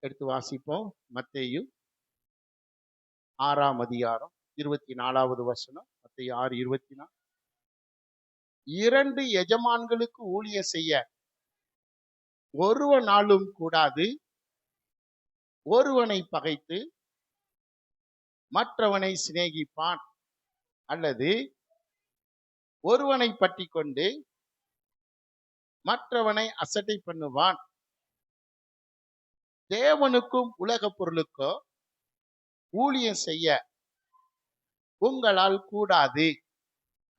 எடுத்து வாசிப்போம். மத்தேயு 6ஆம் அதிகாரம் 24வது வசனம். மத்தேயு 6:24. 2 எஜமான்களுக்கு ஊழியம் செய்ய ஒருவனாலும் கூடாது. ஒருவனை பகைத்து மற்றவனை சிநேகிப்பான், அல்லது ஒருவனை பற்றி கொண்டு மற்றவனை அசட்டை பண்ணுவான். தேவனுக்கும் உலக பொருளுக்கோ ஊழியம் செய்ய உங்களால் கூடாது.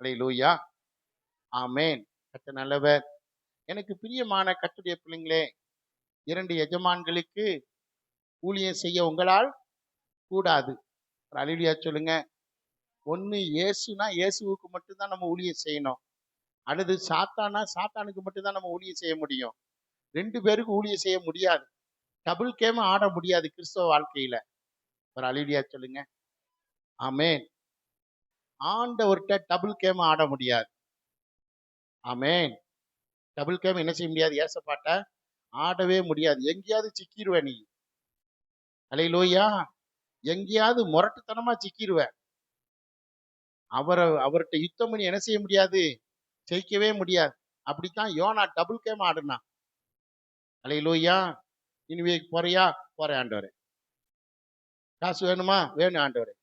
அல்லேலூயா, ஆமென். கர்த்தர் நல்லவர். எனக்கு பிரியமான கர்த்தருடைய பிள்ளைங்களே, 2 எஜமான்களுக்கு ஊழியம் செய்ய உங்களால் கூடாது. அல்லேலூயா சொல்லுங்க. ஒன்னு இயேசுனா இயேசுவுக்கு மட்டும்தான் நம்ம ஊழியம் செய்யணும், அல்லது சாத்தானா சாத்தானுக்கு மட்டும்தான் நம்ம ஊழியம் செய்ய முடியும். 2 பேருக்கு ஊழியம் செய்ய முடியாது. டபுள் கேம் ஆட முடியாது கிறிஸ்தவ வாழ்க்கையில. ஒரு அல்லேலூயா சொல்லுங்க. ஆமென். ஆண்டவர்கிட்ட டபுள் கேம் ஆட முடியாது. ஆமென். டபுள் கேம் என்ன செய்ய முடியாது? ஏசப்பாட்ட ஆடவே முடியாது. எங்கேயாவது சிக்கிருவ நீ. அல்லேலூயா. எங்கேயாவது முரட்டுத்தனமா சிக்கிருவ. அவர்கிட்ட யுத்தம் பண்ணி என்ன செய்ய முடியாது? ஜெயிக்கவே முடியாது. அப்படித்தான் யோனா டபுள் கேம் ஆடுனான். அல்லேலூயா. நினிவேக்கு போறியா? போறேன் ஆண்டவரே. காசு வேணுமா? வேணும் ஆண்டவரே.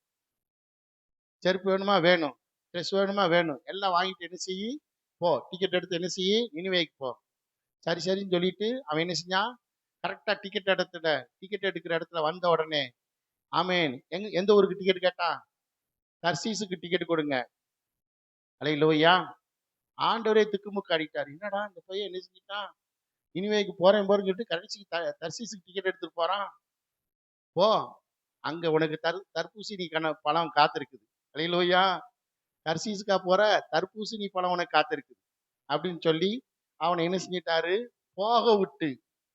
செருப்பு வேணுமா? வேணும். ட்ரெஸ் வேணுமா? வேணும். எல்லாம் வாங்கிட்டு என்ன செய்யி? போ. டிக்கெட் எடுத்து என்ன செய்யி? நினிவேக்கு போ. சரி சரின்னு சொல்லிட்டு அவன் என்ன செஞ்சான்? கரெக்டா டிக்கெட் எடுக்கிற இடத்துல வந்த உடனே, ஆமென், எந்த ஊருக்கு டிக்கெட் கேட்டான்? தர்சீசுக்கு டிக்கெட் கொடுங்க. அல்லேலூயா. ஆண்டவரே திக்குமுக்கு ஆடிட்டார். என்னடா இந்த பையன் என்ன செஞ்சிட்டான்? நினிவேக்கு போறேன்னு சொல்லிட்டு கடைசிக்கு தர்சீசுக்கு டிக்கெட் எடுத்துட்டு போறான். போ, அங்க உனக்கு தர்பூசணி பழம் காத்திருக்குது. அல்லேலூயா. தர்சீசுக்கா போற? தர்பூசணி பழம் உனக்கு காத்திருக்குது அப்படின்னு சொல்லி அவனை என்ன செஞ்சிட்டாரு? போக விட்டு.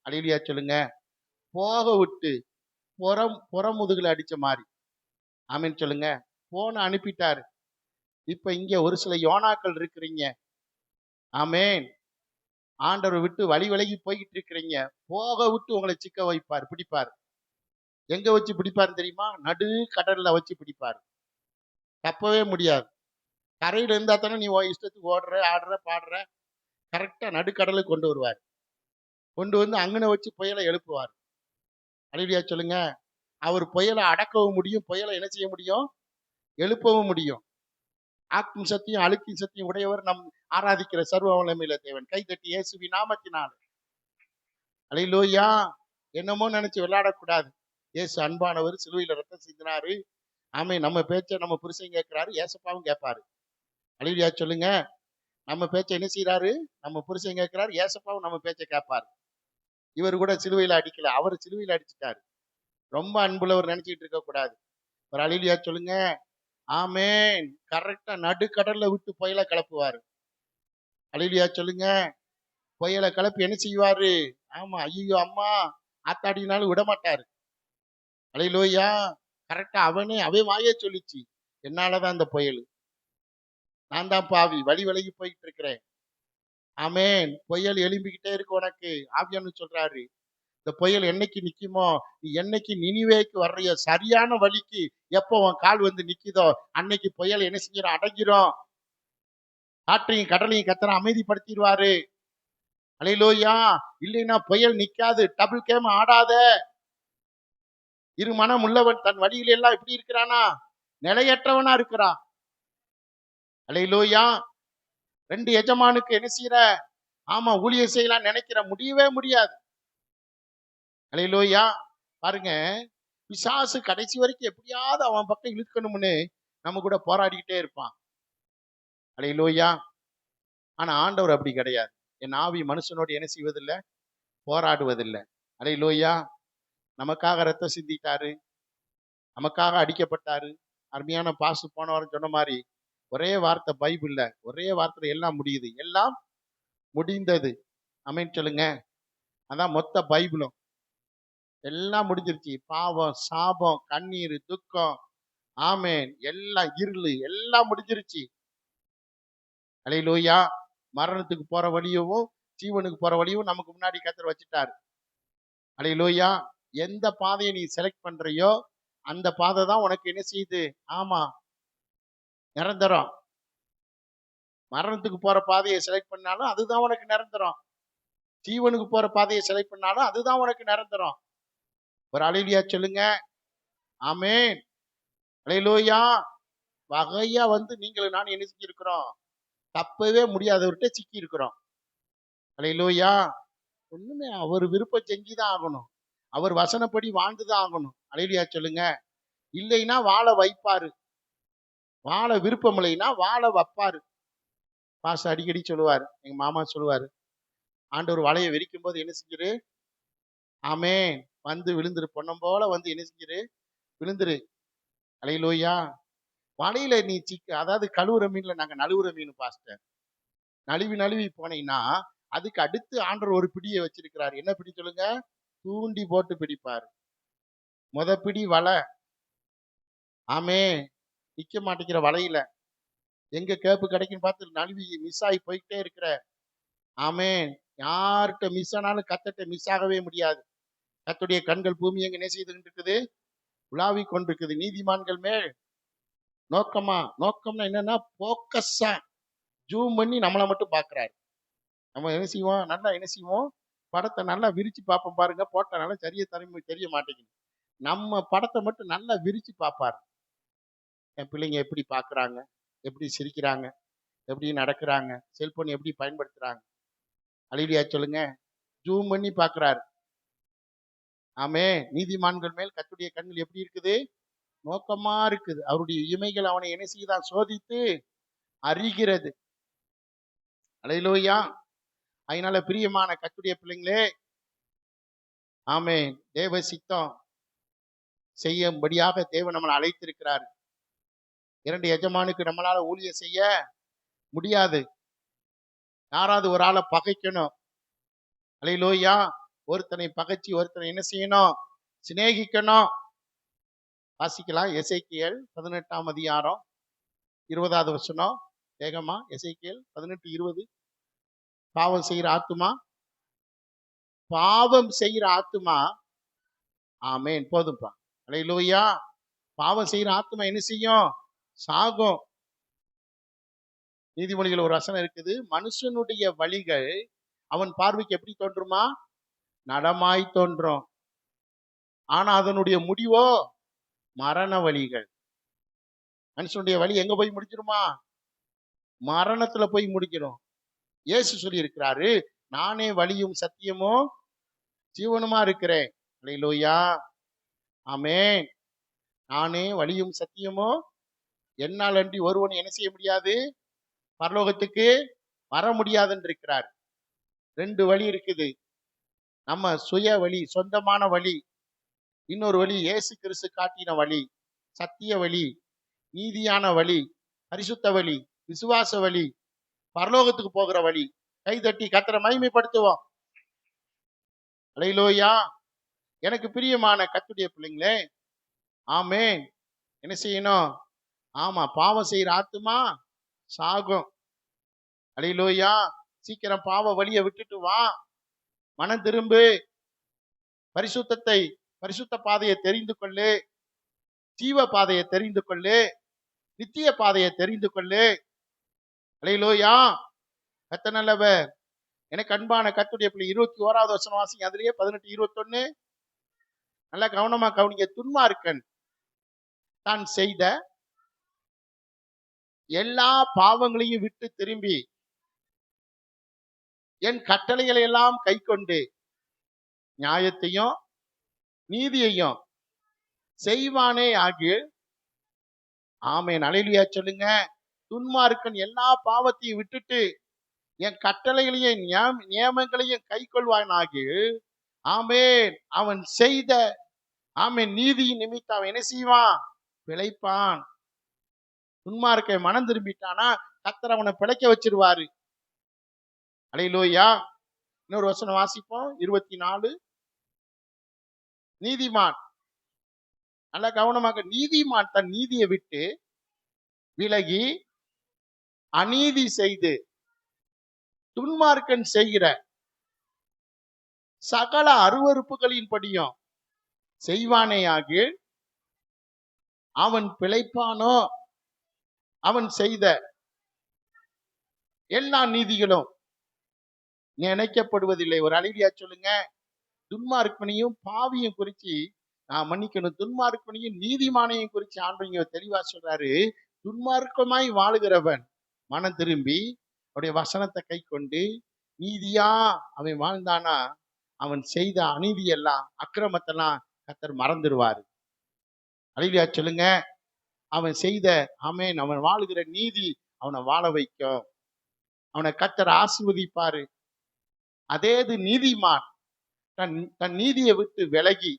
அல்லேலூயா சொல்லுங்க. போக விட்டு புறமுதுகுல அடிச்ச மாதிரி. ஆமென் சொல்லுங்க. போன அனுப்பிட்டாரு. இப்ப இங்க ஒரு சில யோனாக்கள் இருக்கிறீங்க. ஆமென். ஆண்டவர் விட்டு வழி விலகி போய்கிட்டு இருக்கிறீங்க. போக விட்டு உங்களை சிக்க வைப்பார், பிடிப்பார். எங்க வச்சு பிடிப்பாரு தெரியுமா? நடு கடல்ல வச்சு பிடிப்பாரு. தப்பவே முடியாது. கரையில இருந்தா தானே நீ இஷ்டத்துக்கு ஓடுற, ஆடுற, பாடுற. கரெக்டா நடுக்கடலுக்கு கொண்டு வருவார். கொண்டு வந்து அங்கன வச்சு புயலை எழுப்புவார். அல்லேலூயா சொல்லுங்க. அவர் புயலை அடக்கவும் முடியும், புயலை என்ன செய்ய முடியும்? எழுப்பவும் முடியும். ஆக்கும் சக்தியும் அழுக்கின் சக்தியும் உடையவர் நம் ஆராதிக்கிற சர்வ வல்லமையுள்ள தேவன். கைதட்டி இயேசுவின் நாமத்தினாலே. அல்லேலூயா. என்னமோ நினைச்சு விளையாடக்கூடாது. இயேசு அன்பானவர், சிலுவையில ரத்தம் சிந்தினாரு. ஆமென். நம்ம பேச்ச நம்ம புருஷன் கேட்கிறாரு, ஏசப்பாவும் கேட்பாரு. அல்லேலூயா சொல்லுங்க. நம்ம பேச்ச என்ன செய்யறாரு? நம்ம புருஷன் கேட்கிறாரு, ஏசப்பாவும் நம்ம பேச்ச கேட்பாரு. இவர் கூட சிலுவையில அடிக்கல, அவர் சிலுவையில அடிச்சுட்டாரு. ரொம்ப அன்புள்ளவர் நினைச்சிட்டு இருக்க கூடாது. ஒரு அல்லேலூயா சொல்லுங்க. ஆமென். கரெக்டா நடுக்கடல்ல விட்டு புயலை கிளப்புவாரு. அல்லேலூயா சொல்லுங்க. புயலை கிளப்பி என்ன செய்வாரு? ஆமா, ஐயோ அம்மா ஆத்தாடினாலும் விட மாட்டாரு. அல்லேலூயா. கரெக்டா அவன் வாயே சொல்லிச்சு, என்னாலதான் இந்த புயல், நான் தான் பாவி, வழி விலகி போயிட்டு இருக்கிறேன். ஆமென். புயல் எழும்பிக்கிட்டே இருக்கு உனக்கு. ஆவியானவர் சொல்றாரு, இந்த புயல் என்னைக்கு நிக்குமோ, நீ என்னைக்கு நினிவேக்கு வர்றியோ, சரியான வழிக்கு எப்போ உன் கால் வந்து நிக்குதோ, அன்னைக்கு புயல் என்ன செஞ்சிடும்? அடங்கிரும். காற்றையும் கடலையும் கர்த்தர் அமைதிப்படுத்திடுவாரு. அல்லேலூயா. இல்லைன்னா புயல் நிக்காது. டபுள் கேம் ஆடாத. இரு மனம் உள்ளவன் தன் வழியில எல்லாம் எப்படி இருக்கிறானா? நிலையற்றவனா இருக்கிறான். அல்லேலூயா. 2 எஜமானுக்கு என்ன செய்யற? ஆமா, ஊழியம் செய்யலாம் நினைக்கிற, முடியவே முடியாது. அல்லேலூயா. பாருங்க, பிசாசு கடைசி வரைக்கும் எப்படியாவது அவன் பக்கம் இழுக்கணும்னு நம்ம கூட போராடிக்கிட்டே இருப்பான். அல்லேலூயா. ஆனா ஆண்டவர் அப்படி கிடையாது. என் ஆவி மனுஷனோடு என்ன செய்வதில்லை? போராடுவதில்லை. அல்லேலூயா. நமக்காக ரத்தம் சிந்திட்டாரு, நமக்காக அடிக்கப்பட்டாரு. அருமையான பாசு போன வாரம் சொன்ன மாதிரி ஒரே வார்த்தை பைபிள்ல, ஒரே வார்த்தையில எல்லாம் முடியுது. எல்லாம் முடிந்தது. ஆமென் சொல்லுங்க. அதான் மொத்த பைபிளும். எல்லாம் முடிஞ்சிருச்சு. பாவம், சாபம், கண்ணீர், துக்கம், ஆமென், எல்லாம் இருளு, எல்லாம் முடிஞ்சிருச்சு. அல்லேலூயா. மரணத்துக்கு போற வழியவும் ஜீவனுக்கு போற வழியும் நமக்கு முன்னாடி கர்த்தர் வச்சுட்டாரு. அல்லேலூயா. எந்த பாதையை நீ செலக்ட் பண்றியோ அந்த பாதை தான் உனக்கு என்ன செய்யுது? ஆமா, நிரந்தரம். மரணத்துக்கு போற பாதையை செலக்ட் பண்ணாலும் அதுதான் உனக்கு நிரந்தரம். ஜீவனுக்கு போற பாதையை செலக்ட் பண்ணாலும் அதுதான் உனக்கு நிரந்தரம். ஒரு அல்லேலூயா சொல்லுங்க. ஆமென். அல்லேலூயா. வகையா நீங்களும் நானும் என்ன செஞ்சிருக்கிறோம்? தப்பவே முடியாதவர்கிட்ட சிக்கி இருக்கிறோம். அல்லேலூயா. ஒண்ணுமே அவர் விருப்பம் செஞ்சுதான் ஆகணும். அவர் வசனப்படி வாழ்ந்துதான் ஆகணும். அல்லேலூயா சொல்லுங்க. இல்லைன்னா வாழ வைப்பாரு. வாழ விருப்பம் இல்லைன்னா வாழ வைப்பாரு. பாஸ்டர் அடிக்கடி சொல்லுவாரு, எங்க மாமா சொல்லுவாரு, ஆண்டவர் வலையை விரிக்கும் போது என்ன செஞ்சிரு? ஆமென். விழுந்துரு, பொன்னம் போல என்ன செஞ்சிரு? விழுந்துரு. அல்லேலூயா. வலையில நீ அதாவது கழுவுற மீன்ல நாங்க நழுவுற மீன் பாஸ்டர். நழுவி நழுவி போனீங்கன்னா அதுக்கு அடுத்து ஆண்டவர் ஒரு பிடியை வச்சிருக்கிறாரு. என்ன பிடி சொல்லுங்க? தூண்டி போட்டு பிடிப்பாரு. பிடி வலை. ஆமென். நிக்க மாட்டேங்கிற வலையில எங்க கேப்பு கிடைக்குன்னு பார்த்து நழுவி மிஸ் ஆகி போய்கிட்டே இருக்கிற. ஆமென். யார்கிட்ட மிஸ் ஆனாலும் கர்த்தர்ட்ட மிஸ் ஆகவே முடியாது. கர்த்தருடைய கண்கள் பூமி எங்க என்ன செய்துகிட்டு இருக்குது? உலாவிக் கொண்டிருக்குது. நீதிமான்கள் மேல் நோக்கம்னா என்னன்னா போக்கஸா ஜூம் பண்ணி நம்மளை மட்டும் பார்க்கிறாரு. நம்ம என்ன செய்வோம்? நல்லா என்ன செய்வோம்? படத்தை நல்லா விரிச்சு பார்ப்போம் பாருங்க. போட்டனால சரியா தெரிய மாட்டேங்குது. நம்ம படத்தை மட்டும் நல்லா விரிச்சு பார்ப்பாரு. என் பிள்ளைங்க எப்படி பார்க்கறாங்க, எப்படி சிரிக்கிறாங்க, எப்படி நடக்கிறாங்க, செல்போன் எப்படி பயன்படுத்துறாங்க. அல்லேலூயா சொல்லுங்க. ஜூம் பண்ணி பார்க்கிறாரு. ஆமென். நீதிமான்கள் மேல் கர்த்தருடைய கண்கள் எப்படி இருக்குது? நோக்கமா இருக்குது. அவருடைய இமைகள் அவனை என்ன செய்தான்? சோதித்து அறிகிறது. அல்லேலூயா. அதனால பிரியமான கர்த்தருடைய பிள்ளைங்களே, ஆமென், தேவ சித்தம் செய்யும்படியாக தேவன் நம்மளை அழைத்திருக்கிறார். 2 எஜமானுக்கு நம்மளால ஊழியம் செய்ய முடியாது. யாராவது ஒரு ஆளை பகைக்கணும். அல்லேலூயா. ஒருத்தனை பகைச்சு ஒருத்தனை என்ன செய்யணும்? சிநேகிக்கணும். வாசிக்கலாம். எசேக்கியேல் 18ஆம் அதிகாரம் 20வது வசனம். வேகமா எசேக்கியேல் 18:20. பாவம் செய்கிற ஆத்துமா. ஆமென். போதும்பா. அல்லேலூயா. பாவம் செய்கிற ஆத்துமா என்ன செய்யும்? சாகும். நீதிமொழிகள் ஒரு வசனம் இருக்குது. மனுஷனுடைய வழிகள் அவன் பார்வைக்கு எப்படி தோன்றுமா? நடமாய் தோன்றும். ஆனா அதனுடைய முடிவோ மரண வழிகள். மனுஷனுடைய வழி எங்க போய் முடிச்சிருமா? மரணத்துல போய் முடிக்கிறோம். இயேசு சொல்லி இருக்கிறாரு, நானே வழியும் சத்தியமும் ஜீவனுமா இருக்கிறேன். அல்லேலூயா. ஆமென். நானே வழியும் சத்தியமும், என்னால் அன்றி ஒருவன் என்ன செய்ய முடியாது? பரலோகத்துக்கு வர முடியாதுன்னு இருக்கிறார். 2 வழி இருக்குது. நம்ம சுய வழி, சொந்தமான வழி. இன்னொரு வழி இயேசு கிறிஸ்து காட்டின வழி, சத்திய வழி, நீதியான வழி, பரிசுத்த வழி, விசுவாச வழி, பரலோகத்துக்கு போகிற வழி. கைதட்டி கர்த்தரை மகிமைப்படுத்துவோம். அல்லேலூயா. எனக்கு பிரியமான கர்த்தருடைய பிள்ளைங்களே, ஆமென். என்ன செய்யணும்? ஆமா, பாவம் செய்யற ஆத்துமா சாகும். அல்லேலூயா. சீக்கிரம் பாவ வழியை விட்டுட்டு வா, மனம் திரும்பு, பரிசுத்த பாதையை தெரிந்து கொள்ளு, ஜீவ பாதையை தெரிந்து கொள்ளு, நித்திய பாதையை தெரிந்து கொள்ளு. அல்லேலூயா. கர்த்தர் நல்லவர். எனக்கு அன்பான கர்த்தருடைய பிள்ளை 21வது வசனம் வாசிங்க. அதுலயே 18, 21 நல்லா கவனமா கவனிங்க. துன்மார்க்கன் தான் செய்த எல்லா பாவங்களையும் விட்டு திரும்பி என் கட்டளைகளை எல்லாம் கை கொண்டு நியாயத்தையும் நீதியையும் செய்வானே ஆகிய. ஆமென். அல்லேலூயா சொல்லுங்க. துன்மார்க்கன் எல்லா பாவத்தையும் விட்டுட்டு என் கட்டளைகளையும் நியமங்களையும் கை கொள்வானாகி. ஆமென். அவன் செய்த நீதியின் நிமித்தம் அவன் என்ன செய்வான்? பிழைப்பான். துன்மார்க்க மனம் திரும்பிட்டானா கர்த்தர் அவனை பிழைக்க வச்சிருவாரு. அல்லேலூயா. இன்னொரு வசனம் வாசிப்போம். 24. நீதிமான், நல்ல கவனமாக, நீதிமான் தன் நீதியை விட்டு விலகி அநீதி செய்து துன்மார்க்கன் செய்கிற சகல அருவருப்புகளின் படியும் செய்வானேயாகில் அவன் பிழைப்பானோ? அவன் செய்த எல்லா நீதிகளும் நினைக்கப்படுவதில்லை. ஒரு அழகியா சொல்லுங்க. துன்மார்க்கனையும் பாவியும் குறிச்சு நான் மன்னிக்கணும், துன்மார்க்கனையும் நீதிமானையும் குறிச்சு ஆண்டவங்க தெளிவா சொல்றாரு. துன்மார்க்கமாய் வாழுகிறவன் மனம் திரும்பி அவருடைய வசனத்தை கை கொண்டு நீதியா அவன் வாழ்ந்தானா, அவன் செய்த அநீதி எல்லாம் அக்கிரமத்தெல்லாம் கர்த்தர் மறந்துடுவார். அழகியா சொல்லுங்க. அவன் செய்த ஆமென், அவன் வாழுகிற நீதி அவனை வாழ வைக்கும். அவனை கர்த்தர் ஆசீர்வதிப்பாரு. அதேது நீதிமான் தன் தன் நீதியை விட்டு விலகி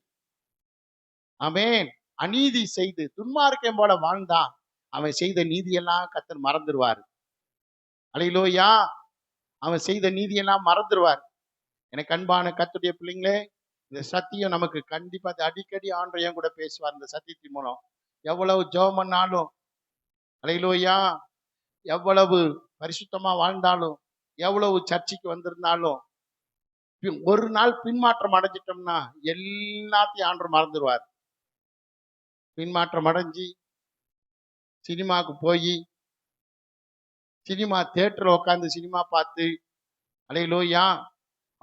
ஆமென் அநீதி செய்து துன்மார்க்கம் போல வாழ்ந்தான், அவன் செய்த நீதியெல்லாம் கர்த்தர் மறந்துடுவார். அல்லேலூயா. அவன் செய்த நீதியெல்லாம் மறந்துடுவார். எனக்கு அன்பான கர்த்தருடைய பிள்ளைங்களே, இந்த சத்தியம் நமக்கு கண்டிப்பா அடிக்கடி ஆண்டவர் கூட பேசுவார். இந்த சத்தியத்தின் மூலம் எவ்வளவு ஜெபம் பண்ணாலும், அல்லேலூயா, எவ்வளவு பரிசுத்தமா வாழ்ந்தாலும், எவ்வளவு சர்ச்சைக்கு வந்திருந்தாலும், ஒரு நாள் பின்மாற்றம் அடைஞ்சிட்டோம்னா எல்லாத்தையும் ஆண்டவர் மறந்துடுவார். பின்மாற்றம் அடைஞ்சி சினிமாவுக்கு போய் சினிமா தியேட்டர்ல உட்காந்து சினிமா பார்த்து அல்லேலூயா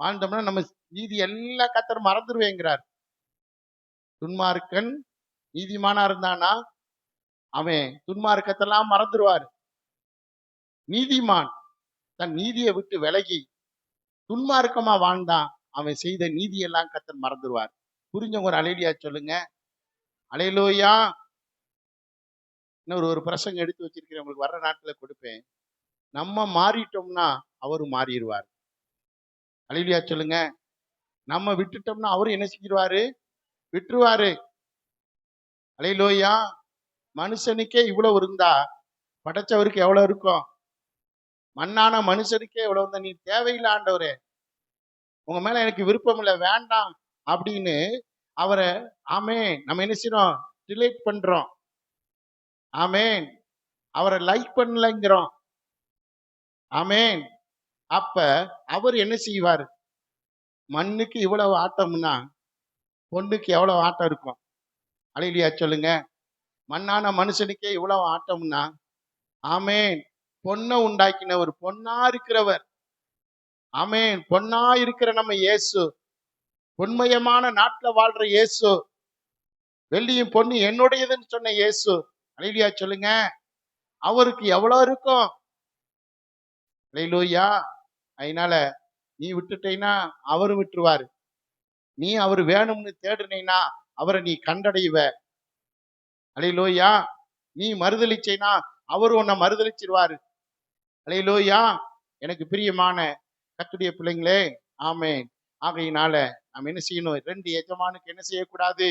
வாழ்ந்தோம்னா நம்ம நீதி எல்லா கர்த்தர் மறந்துடுவேங்கிறார். துன்மார்க்கன் நீதிமானா இருந்தானா அவன் துன்மார்க்கத்தெல்லாம் மறந்துடுவார். நீதிமான் தன் நீதியை விட்டு விலகி துன்மார்க்கமா வாழ்ந்தான், அவன் செய்த நீதியெல்லாம் கர்த்தர் மறந்துடுவார். புரிஞ்சவங்க ஒரு அல்லேலூயா சொல்லுங்க. அல்லேலூயா. இன்னொரு ஒரு பிரசங்கம் எடுத்து வச்சிருக்கிறேன், உங்களுக்கு வர்ற நாட்களை கொடுப்பேன். நம்ம மாறிட்டோம்னா அவரும் மாறிடுவார். அல்லேலூயா சொல்லுங்க. நம்ம விட்டுட்டோம்னா அவரும் என்ன செஞ்சிருவாரு? விட்டுருவாரு. அல்லேலூயா. மனுஷனுக்கே இவ்வளவு இருந்தா படைச்சவருக்கு எவ்வளவு இருக்கும்? மண்ணான மனுஷனுக்கே எவ்வளவு இருந்தா, நீ தேவையில்லை ஆண்டவரே, உங்க மேல எனக்கு விருப்பம் இல்லை, வேண்டாம் அப்படின்னு அவரை ஆமென் நம்ம என்ன செய்யறோம்? டிலேட் பண்றோம். ஆமென். அவரை லைக் பண்ணலைங்கிறோம். ஆமென். அப்ப அவர் என்ன செய்வார்? மண்ணுக்கு இவ்வளவு ஆட்டம்னா பொண்ணுக்கு எவ்வளவு ஆட்டம் இருக்கும்? அல்லேலூயா சொல்லுங்க. மண்ணான மனுஷனுக்கே இவ்வளவு ஆட்டம்னா ஆமென் பொண்ணை உண்டாக்கினவர், பொன்னா இருக்கிறவர், ஆமென் பொன்னா இருக்கிற நம்ம இயேசு, பொன்மயமான நாட்டுல வாழ்ற இயேசு, வெள்ளியும் பொண்ணு என்னுடையதுன்னு சொன்ன இயேசு, அல்லேலூயா சொல்லுங்க, அவருக்கு எவ்வளவு இருக்கும்? அல்லேலூயா. அதனால நீ விட்டுட்டீன்னா அவரும் விட்டுருவாரு. நீ அவர் வேணும்னு தேடுனீன்னா அவரை நீ கண்டடைவ. அல்லேலூயா. நீ மறுதலிச்சைனா அவரு உன்னை மறுதலிச்சிருவாரு. அல்லேலூயா. எனக்கு பிரியமான கர்த்தருடைய பிள்ளைங்களே, ஆமென். ஆகையினால நாம் என்ன செய்யணும்? 2 எஜமானுக்கு என்ன செய்யக்கூடாது?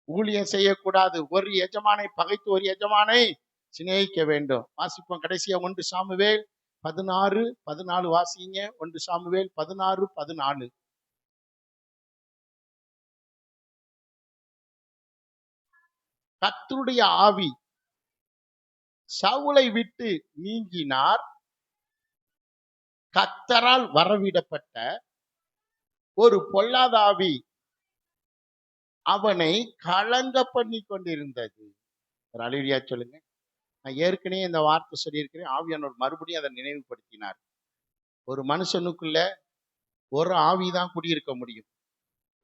ஊழியம் செய்யக்கூடாது. ஒரு எஜமானை பகைத்து ஒரு எஜமானை சிநேகிக்க வேண்டும். வாசிப்போம் கடைசியா 1 சாமுவேல் 16:14 வாசிங்க. 1 சாமுவேல் 16:14. கர்த்தருடைய ஆவி சவுலை விட்டு நீங்கினார். கர்த்தரால் வரவிடப்பட்ட ஒரு பொல்லாத ஆவி அவனை கலங்க பண்ணி கொண்டிருந்தது. ஒரு அல்லேலூயா சொல்லுங்க. நான் ஏற்கனவே இந்த வார்த்தை சொல்லியிருக்கிறேன். ஆவியானவர் மறுபடியும் அதை நினைவுபடுத்தினார். ஒரு மனுஷனுக்குள்ள ஒரு ஆவி தான் குடியிருக்க முடியும்,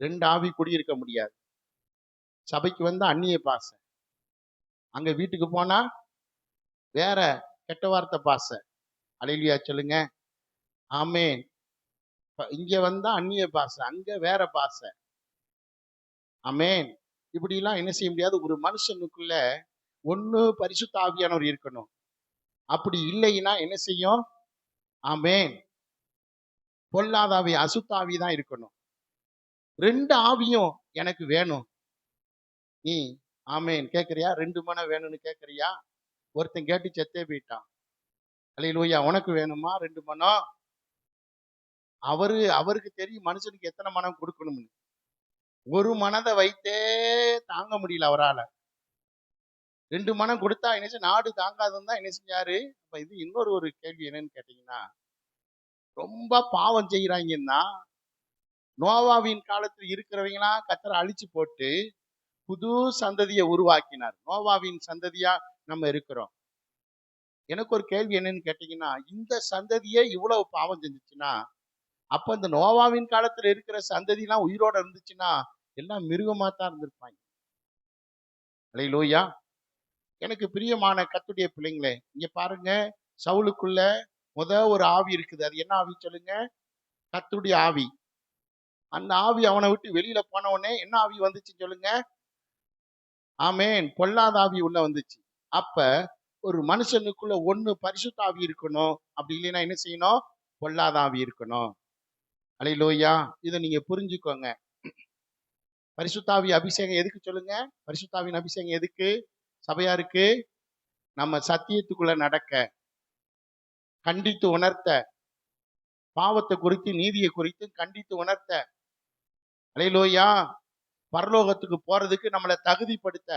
2 ஆவி குடியிருக்க முடியாது. சபைக்கு வந்தா அந்நிய பாசை, அங்க வீட்டுக்கு போனா வேற கெட்ட வார்த்தை பாசை. அல்லேலூயா சொல்லுங்க. ஆமென். இங்க வந்தா அந்நிய பாசை, அங்க வேற பாசை. ஆமென். இப்படி எல்லாம் என்ன செய்ய முடியாது. ஒரு மனுஷனுக்குள்ள ஒண்ணு பரிசுத்த ஆவியானவர் இருக்கணும். அப்படி இல்லைன்னா என்ன செய்யும்? ஆமென் பொல்லாத ஆவி, அசுத்த ஆவி தான் இருக்கணும். 2 ஆவியும் எனக்கு வேணும். நீ ஆமென் கேட்கறியா? 2 மனம் வேணும்னு கேட்கறியா? ஒருத்தன் கேட்டு செத்தே போயிட்டான். அல்லேலூயா. உனக்கு வேணுமா 2 மனம்? அவருக்கு தெரியும் மனுஷனுக்கு எத்தனை மனம் கொடுக்கணும்னு. ஒரு மனதை வைத்தே தாங்க முடியல அவரால. 2 மனம் கொடுத்தா என்ன செய்ய? நாடு தாங்காதுன்னு தான் என்ன செஞ்சாரு. அப்ப இது இன்னொரு ஒரு கேள்வி என்னன்னு கேட்டீங்கன்னா, ரொம்ப பாவம் செய்யறாங்கன்னா நோவாவின் காலத்தில் இருக்கிறவங்களாம் கர்த்தர் அழிச்சு போட்டு புது சந்ததியை உருவாக்கினார். நோவாவின் சந்ததியா நம்ம இருக்கிறோம். எனக்கு ஒரு கேள்வி என்னன்னு கேட்டீங்கன்னா, இந்த சந்ததியே இவ்வளவு பாவம் செஞ்சுச்சுன்னா, அப்ப இந்த நோவாவின் காலத்துல இருக்கிற சந்ததிலாம் உயிரோட இருந்துச்சுன்னா எல்லாம் மிருகமா தான் இருந்திருப்பாங்க. அல்லேலூயா. எனக்கு பிரியமான கர்த்தருடைய பிள்ளைங்களே, இங்க பாருங்க, சவுலுக்குள்ள ஒரு ஆவி இருக்குது. அது என்ன ஆவி சொல்லுங்க? கர்த்தருடைய ஆவி. அந்த ஆவி அவனை விட்டு வெளியில போன உடனே என்ன ஆவி வந்துச்சு சொல்லுங்க? ஆமென். பொல்லாத ஆவி உள்ள வந்துச்சு. அப்ப ஒரு மனுஷனுக்குள்ள ஒண்ணு பரிசுத்த ஆவி இருக்கணும். அப்படி இல்லைன்னா என்ன செய்யணும்? பொல்லாத ஆவி இருக்கணும். அல்லேலூயா. இதை நீங்க புரிஞ்சுக்கோங்க. பரிசுத்தாவி அபிஷேகம் எதுக்கு சொல்லுங்க? பரிசுத்தாவின் அபிஷேகம் எதுக்கு? சபையாருக்கு நம்ம சத்தியத்துக்குள்ள நடக்க, கண்டித்து உணர்த்த, பாவத்தை குறித்து நீதியை குறித்து கண்டித்து உணர்த்த, அல்லேலூயா, பரலோகத்துக்கு போறதுக்கு நம்மளை தகுதிப்படுத்த,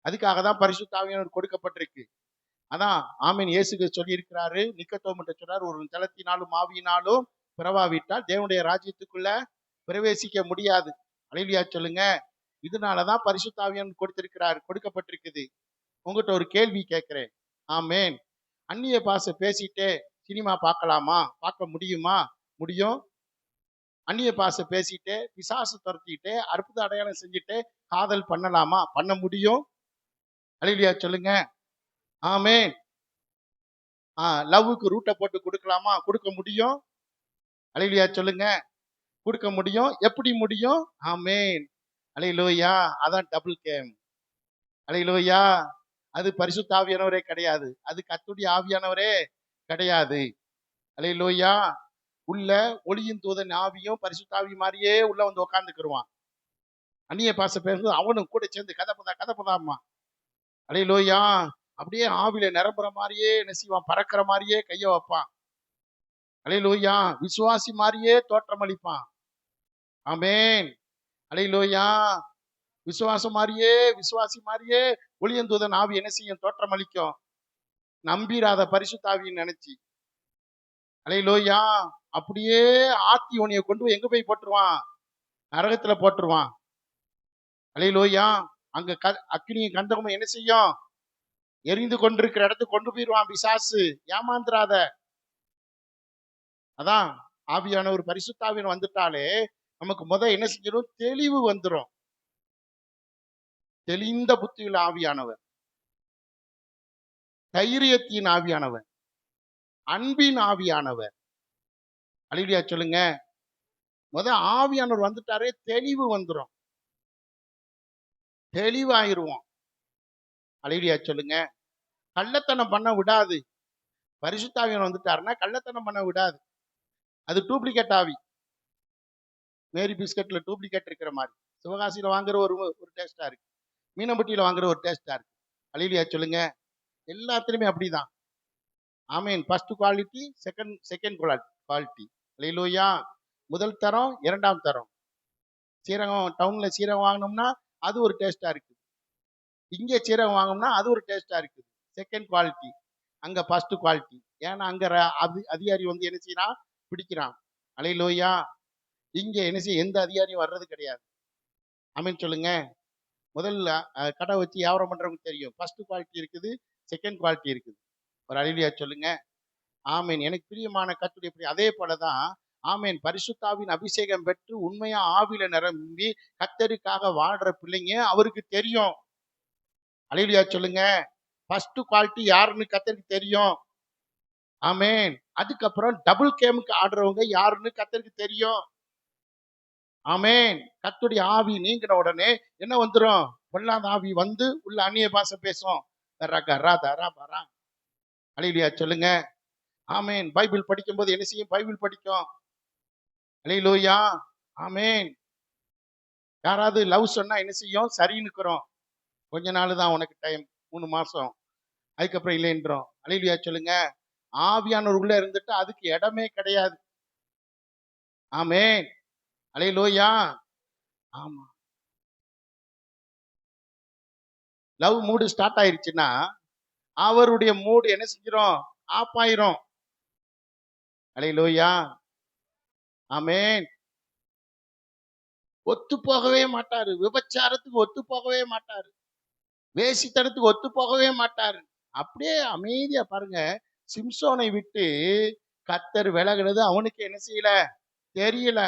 அதுக்காக தான் பரிசுத்தாவியானவர் கொடுக்கப்பட்டிருக்கு. அதான் ஆமீன். இயேசுக்கு சொல்லி இருக்கிறாரு, நிக்கதோமுட்ட சொல்றாரு, ஒரு ஜலத்தினாலும் ஆவியினாலும் பிறவாவிட்டால் தேவனுடைய ராஜ்யத்துக்குள்ள பிரவேசிக்க முடியாது. அல்லேலூயா சொல்லுங்க. இதனாலதான் பரிசுத்தாவியானவர் கொடுத்திருக்கிறார், கொடுக்கப்பட்டிருக்குது. உங்ககிட்ட ஒரு கேள்வி கேட்கிறேன். ஆமேன். அந்நிய பாஷை பேசிட்டே சினிமா பார்க்கலாமா? பார்க்க முடியுமா? முடியும். அந்நிய பாஷை பேசிட்டே பிசாசு துரத்திட்டே அற்புத அடையாளம் செஞ்சுட்டு காதல் பண்ணலாமா? பண்ண முடியும். அல்லேலூயா சொல்லுங்க. ஆமேன். லவ்வுக்கு ரூட்டை போட்டு கொடுக்கலாமா? கொடுக்க முடியும். அல்லேலூயா சொல்லுங்க. கொடுக்க முடியும். எப்படி முடியும்? ஆமேன். அல்லேலூயா. அதான் டபுள் கேம். அல்லேலூயா. அது பரிசுத்த ஆவியானவரே கிடையாது. அது கர்த்தருடைய ஆவியானவரே கிடையாது. அல்லேலூயா. உள்ள ஒளியின் தூதன் ஆவியும் பரிசுத்த ஆவி மாதிரியே உள்ள வந்து உட்கார்ந்துக்கிருவான். அந்நிய பாஷை பேசும்போது அவனும் கூட சேர்ந்து கதப்பதாம்மா. அல்லேலூயா. அப்படியே ஆவியில நிரம்புற மாதிரியே என்ன செய்வான்? பறக்கிற மாதிரியே கையை வைப்பான். அல்லேலூயா. விசுவாசி மாதிரியே தோற்றமளிப்பான். ஆமென். அல்லேலூயா. விசுவாசி மாதிரியே ஒளியந்தூதன் ஆவி என்ன செய்யும்? தோற்றமளிக்கும். நம்பிராத பரிசுத்த ஆவின்னு நினைச்சு. அல்லேலூயா. அப்படியே ஆத்தி உனிய கொண்டு போய் எங்க போய் போட்டுருவான்? நரகத்துல போட்டுருவான். அல்லேலூயா. அங்க அக்கினியும் கந்தகமும் என்ன செய்யும்? எரிந்து கொண்டிருக்கிற இடத்துக்கு கொண்டு போயிடுவான் பிசாசு. ஏமாந்துராத. அதான் ஆவியானவர் பரிசுத்தாவின் வந்துட்டாலே நமக்கு என்ன செஞ்சிடும்? தெளிவு வந்துடும். தெளிந்த புத்தியுள்ள ஆவியானவர், தைரியத்தின் ஆவியானவர், அன்பின் ஆவியானவர். அல்லேலூயா சொல்லுங்க. ஆவியானவர் வந்துட்டாரே தெளிவு வந்துடும். தெளிவாயிருவோம். அல்லேலூயா சொல்லுங்க. கள்ளத்தனம் பண்ண விடாது. பரிசுத்தாவியானவர் வந்துட்டாருன்னா கள்ளத்தனம் பண்ண விடாது. அது டூப்ளிகேட் ஆவி. மேரி பிஸ்கட்ல டூப்ளிகேட் இருக்கிற மாதிரி. சிவகாசியில வாங்குற ஒரு டேஸ்டா இருக்கு, மீனம்பட்டியில வாங்குற ஒரு டேஸ்டா இருக்கு. அல்லேலூயா சொல்லுங்க. எல்லாத்துலயுமே அப்படிதான். ஆமீன். First quality, second quality. அல்லேலூயா. முதல் தரம், இரண்டாம் தரம். சீரகம் டவுன்ல சீரகம் வாங்கினோம்னா அது ஒரு டேஸ்டா இருக்கு. இங்கே சீரகம் வாங்கினோம்னா அது ஒரு டேஸ்டா இருக்கு. Second quality. அங்க ஃபர்ஸ்ட் குவாலிட்டி. ஏன்னா அங்க அதிகாரி வந்து என்ன செய்யறான்? பிடிக்கிறான். அல்லேலூயா. இங்க என்ன செய்ய எந்த அதிகாரியும் வர்றது கிடையாது. ஆமீன் சொல்லுங்க. முதல்ல கடை வச்சு வியாபாரம் பண்றவங்க தெரியும். ஃபர்ஸ்ட் குவாலிட்டி இருக்குது, செகண்ட் குவாலிட்டி இருக்குது. ஒரு அல்லேலூயா சொல்லுங்க. ஆமீன். எனக்கு பிரியமான கர்த்தருடைய அதே போலதான் ஆமீன். பரிசுத்தாவின் அபிஷேகம் பெற்று உண்மையா ஆவியில நிரம்பி கர்த்தருக்காக வாழ்ற பிள்ளைங்க அவருக்கு தெரியும். அல்லேலூயா சொல்லுங்க. ஃபர்ஸ்ட் குவாலிட்டி யாருன்னு கர்த்தருக்கு தெரியும். ஆமீன். அதுக்கப்புறம் டபுள் கேமுக்கு ஆடுறவங்க யாருன்னு கர்த்தருக்கு தெரியும். ஆமீன். கர்த்தருடைய ஆவி நீங்கின உடனே என்ன வந்துடும்? பொல்லாத ஆவி வந்து உள்ள அந்நிய பாஷை பேசும். அல்லேலூயா சொல்லுங்க. ஆமீன். பைபிள் படிக்கும்போது என்ன செய்யும்? பைபிள் படிக்கும். அல்லேலூயா. ஆமீன். யாராவது லவ் சொன்னா என்ன செய்யும்? சரின்னுக்கிறோம். கொஞ்ச நாள் தான் உனக்கு டைம், 3 மாசம், அதுக்கப்புறம் இல்லைன்றோம். அல்லேலூயா சொல்லுங்க. ஆவியானவர் உள்ள இருந்துட்டு அதுக்கு இடமே கிடையாது. ஆமீன். அல்லேலூயா. ஆமா. லவ் மூடு ஸ்டார்ட் ஆயிருச்சுன்னா அவருடைய மூடு என்ன செஞ்சிடும்? ஆஃப் ஆயிரும். அல்லேலூயா. ஆமீன். ஒத்து போகவே மாட்டாரு. விபச்சாரத்துக்கு ஒத்து போகவே மாட்டாரு. வேசித்தனத்துக்கு ஒத்து போகவே மாட்டாரு. அப்படியே அமைதியா பாருங்க. சிம்சோனை விட்டு கர்த்தர் விலகுனது அவனுக்கு என்ன செய்யல, தெரியல.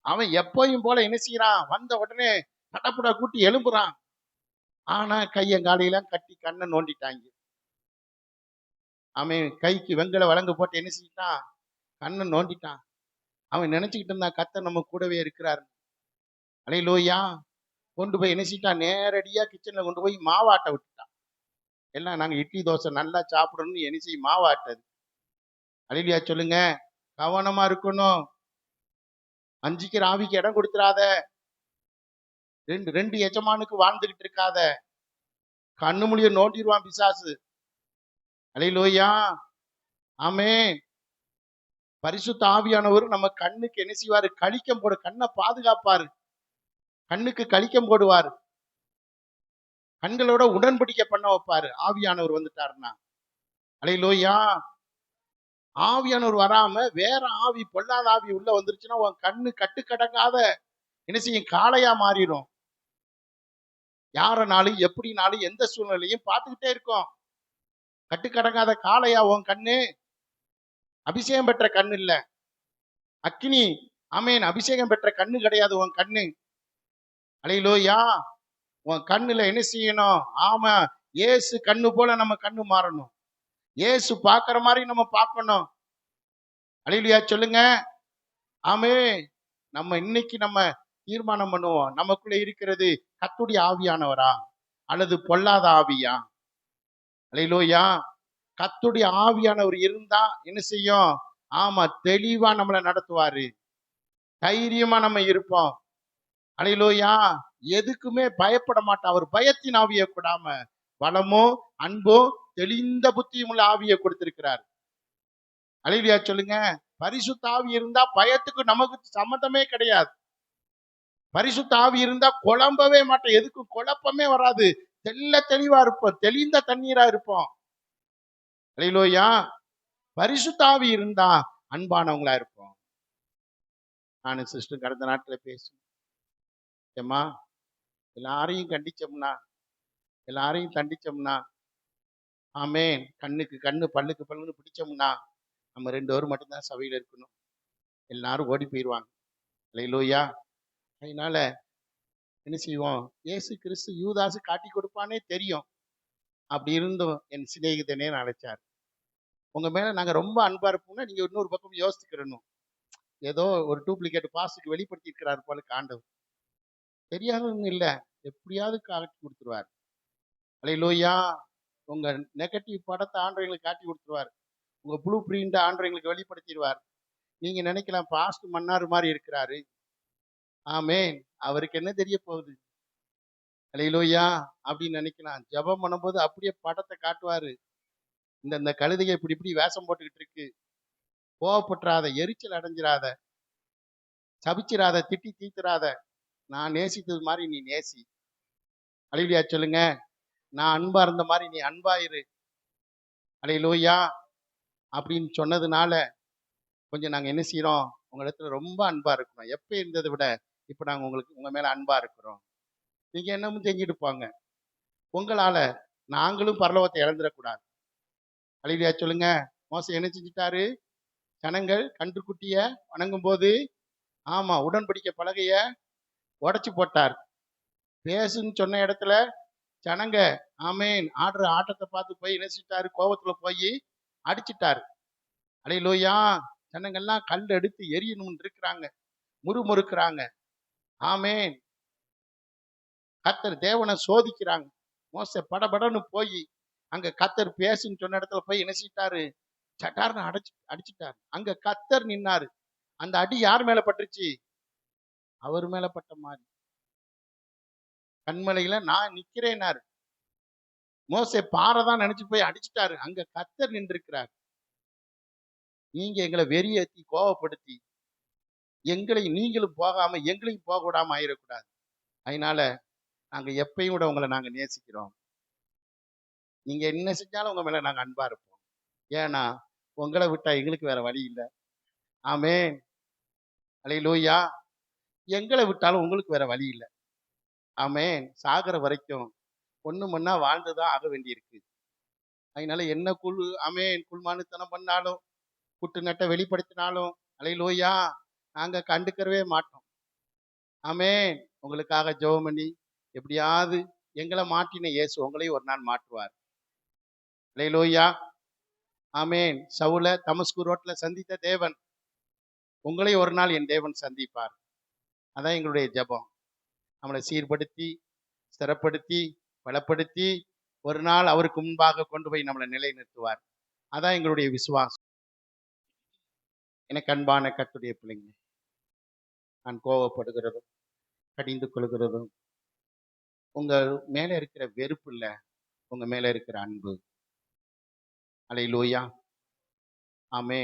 அவன் எப்பயும் போல என்ன செய்யறான், வந்த உடனே படப்புடா கூட்டி எழும்புறான். ஆனா கையங்காலையெல்லாம் கட்டி கண்ணை நோண்டிட்டாங்க. அவன் கைக்கு வெங்கல வழங்கு போட்டு என்ன செஞ்சிட்டான், கண்ணை நோண்டிட்டான். அவன் நினைச்சுக்கிட்டு இருந்தான் கர்த்தர் நம்ம கூடவே இருக்கிறார். அல்லேலூயா. கொண்டு போய் என்ன செஞ்சிட்டான், நேரடியா கிச்சன்ல கொண்டு போய் மாவாட்ட விட்டுட்டான். எல்லாம் நாங்க இட்லி தோசை நல்லா சாப்பிடணும்னு என்ன செய்யும், மாவாட்டது. அல்லேலூயா சொல்லுங்க. கவனமா இருக்கணும். அஞ்சிக்கிற ஆவிக்கு இடம் கொடுத்துறாத. ரெண்டு ரெண்டு எஜமானுக்கு வாழ்ந்துகிட்டு இருக்காத. கண்ணு மொழிய நோண்டிடுவான் பிசாசு. அல்லேலூயா. ஆமென். பரிசுத்த ஆவியானவர் நம்ம கண்ணுக்கு என்ன செய்வாரு, கழிக்கம் போடு, கண்ணை பாதுகாப்பாரு. கண்ணுக்கு கழிக்கம் போடுவாரு. கண்களோட உடன்படிக்கை பண்ண வைப்பாரு. ஆவியானவர் வந்துட்டாருன்னா. அல்லேலூயா. ஆவியானவர் வராம வேற ஆவி, பொல்லாத ஆவி உள்ள வந்துருச்சுன்னா உன் கண்ணு கட்டுக்கடங்காத என்ன செய்யும், காளையா மாறிடும். யாரனாலும் எப்படினாலும் எந்த சூழ்நிலையும் பார்த்துக்கிட்டே இருக்கும். கட்டுக்கடங்காத காளையா உன் கண்ணு. அபிஷேகம் பெற்ற கண்ணு இல்ல, அக்கினி. ஆமென். அபிஷேகம் பெற்ற கண்ணு கிடையாது உன் கண்ணு. அல்லேலூயா. உன் கண்ணுல என்ன செய்யணும், ஆமா, இயேசு கண்ணு போல நம்ம கண்ணு மாறணும். இயேசு பார்க்கிற மாதிரி நம்ம பார்க்கணும். அல்லேலூயா சொல்லுங்க. ஆமென். நம்ம இன்னைக்கு நம்ம தீர்மானம் பண்ணுவோம், நமக்குள்ள இருக்கிறது கர்த்தருடைய ஆவியானவரா அல்லது பொல்லாத ஆவியா? அல்லேலூயா. கர்த்தருடைய ஆவியானவர் இருந்தா என்ன செய்யும், ஆமா, தெளிவா நம்மளை நடத்துவாரு. தைரியமா நம்ம இருப்போம். அல்லேலூயா. எதுக்குமே பயப்பட மாட்டோம். அவர் பயத்தின் ஆவியை கூடாம பலமோ அன்போ தெளிந்த புத்தியும் உள்ள ஆவியை கொடுத்திருக்கிறார். அல்லேலூயா சொல்லுங்க. பரிசுத்த ஆவி இருந்தா பயத்துக்கு நமக்கு சம்மந்தமே கிடையாது. பரிசுத்த ஆவி இருந்தா குழம்பவே மாட்டோம். எதுக்கும் குழப்பமே வராது. தெளிவா இருப்போம். தெளிந்த தண்ணீரா இருப்போம். அல்லேலூயா. பரிசுத்த ஆவி இருந்தா அன்பானவங்களா இருப்போம். நானும் சிஸ்டர் கடந்த நாட்களை பேசுவேன். ஏம்மா, எல்லாரையும் கண்டிச்சோம்னா, எல்லாரையும் தண்டிச்சோம்னா, ஆமென், கண்ணுக்கு கண்ணு பல்லுக்கு பல்லுன்னு பிடிச்சோம்னா நம்ம 2 பேரும் மட்டும்தான் சபையில இருக்கணும். எல்லாரும் ஓடி போயிடுவாங்க. அல்லேலூயா. அதனால என்ன செய்வோம், இயேசு கிறிஸ்து யூதாசு காட்டி கொடுப்பானே தெரியும். அப்படி இருந்தும் என் சிநேகிதனே அழைச்சார். உங்க மேல நாங்க ரொம்ப அன்பா இருப்போம்னா நீங்க இன்னொரு பக்கம் யோசிச்சுக்கிறணும். ஏதோ ஒரு டூப்ளிகேட் பாஸ்டுக்கு வெளிப்படுத்தி இருக்கிறார் போல ஆண்டவர். தெரியாதுன்னு இல்ல, எப்படியாவது காட்டி கொடுத்துருவார். அல்லேலூயா. உங்க நெகட்டிவ் படத்தை ஆண்டவங்களுக்கு காட்டி கொடுத்துருவார். உங்க ப்ளூ பிரிண்ட் ஆண்டவங்களுக்கு வெளிப்படுத்திடுவார். நீங்க நினைக்கலாம் பாஸ்ட் மன்னார் மாதிரி இருக்கிறாரு. ஆமென். அவருக்கு என்ன தெரிய போகுது? அல்லேலூயா. அப்படின்னு நினைக்கலாம். ஜெபம் பண்ணும்போது அப்படியே படத்தை காட்டுவாரு. இந்த கழுதையை இப்படி இப்படி வேஷம் போட்டுக்கிட்டு இருக்கு. கோவப்பட்டுறாத, எரிச்சல் அடைஞ்சிராத, சபிச்சிராத, திட்டி தீத்துறாத. நான் நேசித்தது மாதிரி நீ நேசி. அல்லேலூயா சொல்லுங்க. நான் அன்பா இருந்த மாதிரி நீ அன்பா இரு. அல்லேலூயா. அப்படின்னு சொன்னதுனால கொஞ்சம் நாங்க என்ன செய்யறோம், உங்க இடத்துல ரொம்ப அன்பா இருக்கிறோம். எப்ப இருந்ததை விட இப்ப நாங்க உங்க மேல அன்பா இருக்கிறோம். நீங்க என்னமும் செஞ்சுட்டு போங்க. உங்களால நாங்களும் பரலோகத்தை இழந்துடக்கூடாது. அல்லேலூயா சொல்லுங்க. மோசே என்ன செஞ்சுட்டாரு, ஜனங்கள் கன்றுக்குட்டிய வணங்கும் போது, ஆமா, உடன்படிக்கை பலகைய உடைச்சு போட்டார். பேசுன்னு சொன்ன இடத்துல ஜனங்க, ஆமென், ஆடுற ஆட்டத்தை பார்த்து போய் என்ன செஞ்சிட்டாரு, கோபத்துல போய் அடிச்சிட்டாரு. அல்லேலூயா. ஜனங்கள்லாம் கல் எடுத்து எரியணும்னு இருக்கிறாங்க, முறுமுறுக்கிறாங்க. ஆமென். கர்த்தர் தேவனை சோதிக்கிறாங்க. மோசே படபடன்னு போய் அங்க கர்த்தர் பேசுன்னு சொன்ன இடத்துல போய் என்ன செஞ்சிட்டாரு, சட்டார்னு அடிச்சிட்டாரு. அங்க கர்த்தர் நின்னாரு. அந்த அடி யார் மேல பட்டுருச்சு, அவர் மேல பட்ட மாதிரி. கண்மலையில நான் நிக்கிறேனாரு. மோசே பாறைதான் நினைச்சு போய் அடிச்சிட்டாரு. அங்க கர்த்தர் நின்று இருக்கிறார். நீங்க எங்களை வெறியேத்தி கோவப்படுத்தி எங்களை நீங்களும் போகாம எங்களையும் போக விடாம ஆயிடக்கூடாது. அதனால நாங்க எப்பயும் விட உங்களை நாங்க நேசிக்கிறோம். நீங்க என்ன செஞ்சாலும் உங்க மேல நாங்க அன்பா இருப்போம். ஏன்னா உங்களை விட்டா எங்களுக்கு வேற வழி இல்லை. ஆமென். அல்லேலூயா. எங்களை விட்டாலும் உங்களுக்கு வேற வழி இல்லை. ஆமென். சாகிற வரைக்கும் ஒண்ணு மண்ணா வாழ்ந்துதான் ஆக வேண்டியிருக்கு. அதனால என்ன ஆமென், குள்மானுத்தனம் பண்ணாலும், குட்டு நட்ட வெளிப்படுத்தினாலும், அல்லேலூயா, நாங்க கண்டுக்கறவே மாட்டோம். ஆமென். உங்களுக்காக ஜெபம் பண்ணி எப்படியாவது எங்களை மாற்றின இயேசு உங்களையும் ஒரு நாள் மாற்றுவார். அல்லேலூயா, ஆமென். சவுல தமஸ்கு ரோட்ல சந்தித்த தேவன் உங்களையும் ஒரு நாள் என் தேவன் சந்திப்பார். அதான் எங்களுடைய ஜெபம். நம்மளை சீர்படுத்தி, ஸ்திரப்படுத்தி, பலப்படுத்தி ஒரு நாள் அவருக்கு முன்பாக கொண்டு போய் நம்மளை நிலைநிறுத்துவார். அதான் எங்களுடைய விசுவாசம். எனக்கு அன்பான கர்த்தருடைய பிள்ளைங்க, நான் கோபப்படுகிறதும் கடிந்து கொள்கிறதும் உங்க மேல இருக்கிற வெறுப்பு இல்ல, உங்க மேல இருக்கிற அன்பு. அல்லேலூயா, ஆமென்.